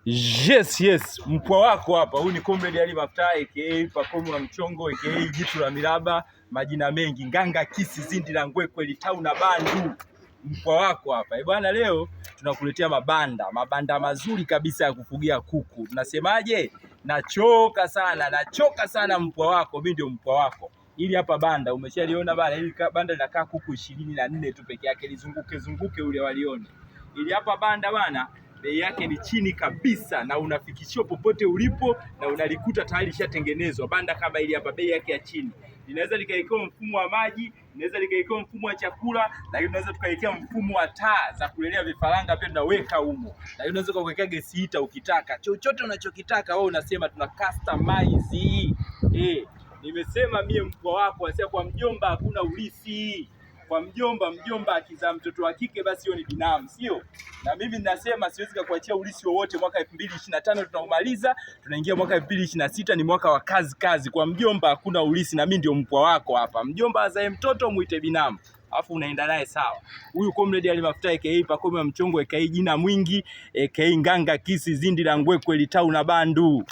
Yes, mpwa wako hapa. Huyu ni Comrade Ali Maftaa aka Pacome wa Mchongo aka Jitu la Miraba, majina mengi, Nganga, Kisi, Zindi la Ngwekwe, Litau na Bandu. Mpwa wako hapa. Bwana, leo tunakuletea mabanda mazuri kabisa ya kufugia kuku. Tunasemaje? Nachoka sana mpwa wako. Mimi ndio mpwa wako. Ili hapa banda umeshaliona bana, hili banda linakaa kuku 24 tu peke yake, lizunguke ule walione. Ili hapa banda bana, bei yake ni chini kabisa na unafikishwa popote ulipo na unalikuta tayari lishatengenezwa. Banda kama hili hapa, bei yake ya chini. Linaweza likawekewa mfumo wa maji, linaweza likawekewa mfumo wa chakula, lakini tunaweza tukawekea mfumo wa taa za kulelea vifaranga pia tunaweka humo. Lakini unaweza kuwekea gesi hita ukitaka. Chochote unachokitaka wewe unasema tuna customize. Nimesema mie mpwa wako, asema kwa mjomba hakuna ulisi. Kwa mjomba akizaa mtoto wa kike basi hiyo ni binamu, sio? Na mimi ninasema siwezi kukuachia ulisi wowote. Mwaka 2025 tunaumaliza, tunaingia mwaka 2026, ni mwaka wa kazi. Kwa mjomba hakuna ulisi na mimi ndio mpwa wako hapa. Mjomba azae mtoto muite binamu, alafu unaenda naye sawa. Huyu Comrade Ali Maftaa aka Pacome wa Mchongo aka jina mwingi aka Nganga, Kisi, Zindi la Ngwekwe, Litau na Bandu.